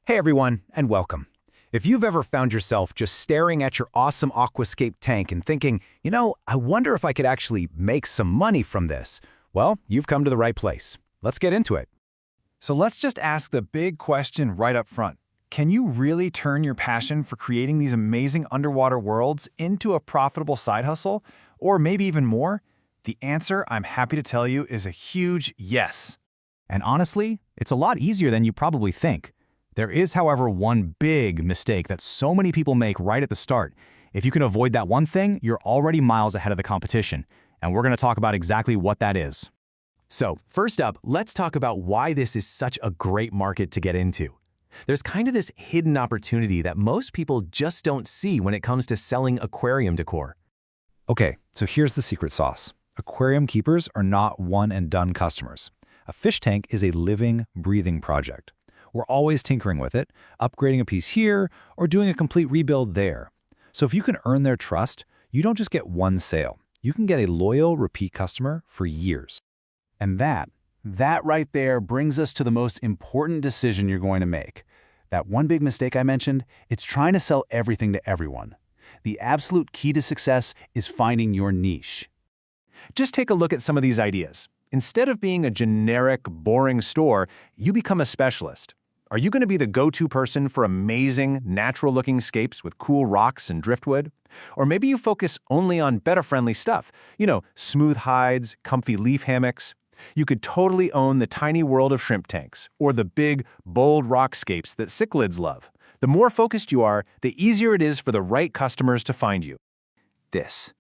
Hey everyone, and welcome. If you've ever found yourself just staring at your awesome aquascape tank and thinking, I wonder if I could actually make some money from this, well, you've come to the right place. Let's get into it. So let's just ask the big question right up front. Can you really turn your passion for creating these amazing underwater worlds into a profitable side hustle? Or maybe even more? The answer, I'm happy to tell you, is a huge yes. And honestly, it's a lot easier than you probably think. There is, however, one big mistake that so many people make right at the start. If you can avoid that one thing, you're already miles ahead of the competition. And we're going to talk about exactly what that is. So, first up, let's talk about why this is such a great market to get into. There's kind of this hidden opportunity that most people just don't see when it comes to selling aquarium decor. Okay, so here's the secret sauce. Aquarium keepers are not one-and-done customers. A fish tank is a living, breathing project. We're always tinkering with it, upgrading a piece here, or doing a complete rebuild there. So if you can earn their trust, you don't just get one sale. You can get a loyal, repeat customer for years. And that right there brings us to the most important decision you're going to make. That one big mistake I mentioned, it's trying to sell everything to everyone. The absolute key to success is finding your niche. Just take a look at some of these ideas. Instead of being a generic, boring store, you become a specialist. Are you going to be the go-to person for amazing, natural-looking scapes with cool rocks and driftwood? Or maybe you focus only on betta-friendly stuff, smooth hides, comfy leaf hammocks. You could totally own the tiny world of shrimp tanks, or the big, bold rockscapes that cichlids love. The more focused you are, the easier it is for the right customers to find you. This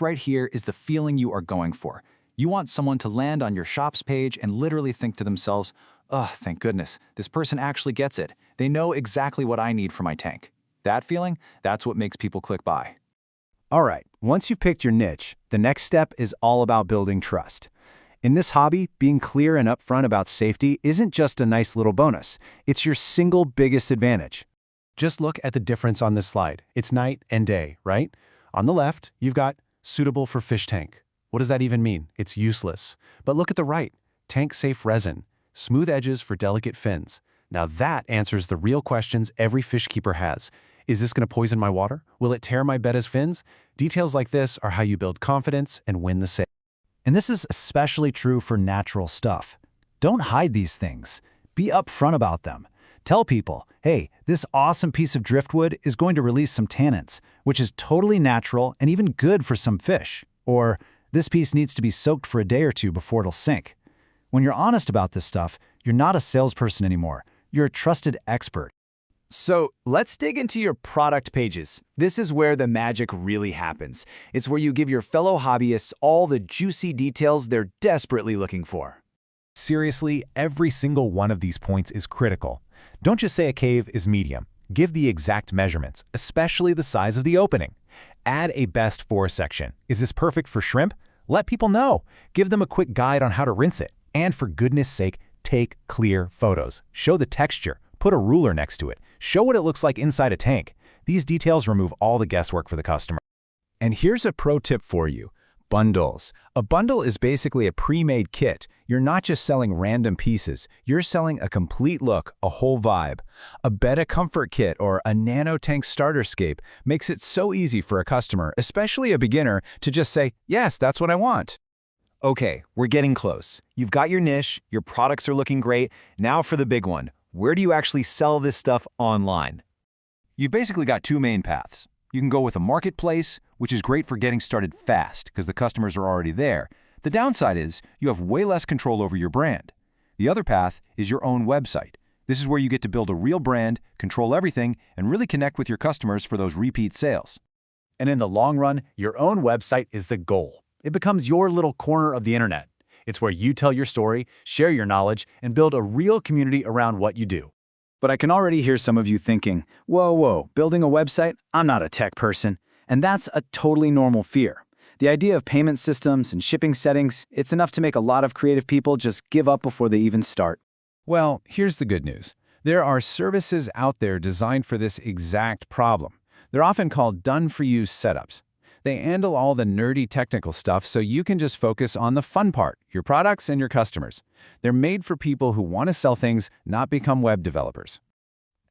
right here is the feeling you are going for. You want someone to land on your shop's page and literally think to themselves, "Oh, thank goodness, this person actually gets it. They know exactly what I need for my tank." That feeling, that's what makes people click buy. All right, once you've picked your niche, the next step is all about building trust. In this hobby, being clear and upfront about safety isn't just a nice little bonus. It's your single biggest advantage. Just look at the difference on this slide. It's night and day, right? On the left, you've got suitable for fish tank. What does that even mean? It's useless. But look at the right. Tank-safe resin. Smooth edges for delicate fins. Now that answers the real questions every fish keeper has. Is this going to poison my water? Will it tear my betta's fins? Details like this are how you build confidence and win the sale. And this is especially true for natural stuff. Don't hide these things. Be upfront about them. Tell people, hey, this awesome piece of driftwood is going to release some tannins, which is totally natural and even good for some fish. Or, this piece needs to be soaked for a day or two before it'll sink. When you're honest about this stuff, you're not a salesperson anymore. You're a trusted expert. So let's dig into your product pages. This is where the magic really happens. It's where you give your fellow hobbyists all the juicy details they're desperately looking for. Seriously, every single one of these points is critical. Don't just say a cave is medium. Give the exact measurements, especially the size of the opening. Add a best for section. Is this perfect for shrimp? Let people know. Give them a quick guide on how to rinse it. And for goodness sake, take clear photos. Show the texture. Put a ruler next to it. Show what it looks like inside a tank. These details remove all the guesswork for the customer. And here's a pro tip for you. Bundles. A bundle is basically a pre-made kit. You're not just selling random pieces. You're selling a complete look, a whole vibe. A Betta Comfort Kit or a Nano Tank Starter Scape makes it so easy for a customer, especially a beginner, to just say, yes, that's what I want. Okay, we're getting close. You've got your niche, your products are looking great. Now for the big one. Where do you actually sell this stuff online? You've basically got two main paths. You can go with a marketplace, which is great for getting started fast because the customers are already there. The downside is you have way less control over your brand. The other path is your own website. This is where you get to build a real brand, control everything, and really connect with your customers for those repeat sales. And in the long run, your own website is the goal. It becomes your little corner of the internet. It's where you tell your story, share your knowledge, and build a real community around what you do. But I can already hear some of you thinking, whoa, building a website? I'm not a tech person. And that's a totally normal fear. The idea of payment systems and shipping settings, it's enough to make a lot of creative people just give up before they even start. Well, here's the good news. There are services out there designed for this exact problem. They're often called done-for-you setups. They handle all the nerdy technical stuff so you can just focus on the fun part, your products and your customers. They're made for people who want to sell things, not become web developers.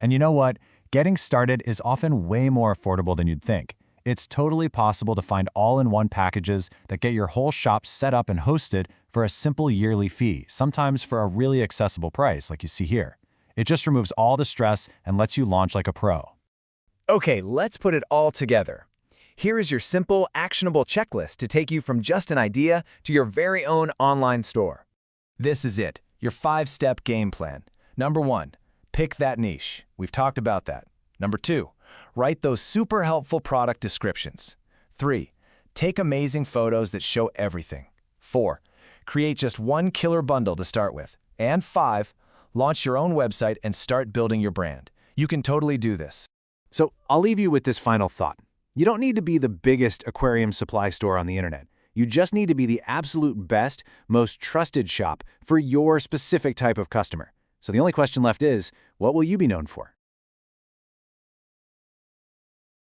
And you know what? Getting started is often way more affordable than you'd think. It's totally possible to find all-in-one packages that get your whole shop set up and hosted for a simple yearly fee, sometimes for a really accessible price, like you see here. It just removes all the stress and lets you launch like a pro. Okay, let's put it all together. Here is your simple, actionable checklist to take you from just an idea to your very own online store. This is it, your 5-step game plan. Number 1, pick that niche. We've talked about that. Number 2, write those super helpful product descriptions. 3, take amazing photos that show everything. 4, create just one killer bundle to start with. And 5, launch your own website and start building your brand. You can totally do this. So I'll leave you with this final thought. You don't need to be the biggest aquarium supply store on the internet. You just need to be the absolute best, most trusted shop for your specific type of customer. So the only question left is, what will you be known for?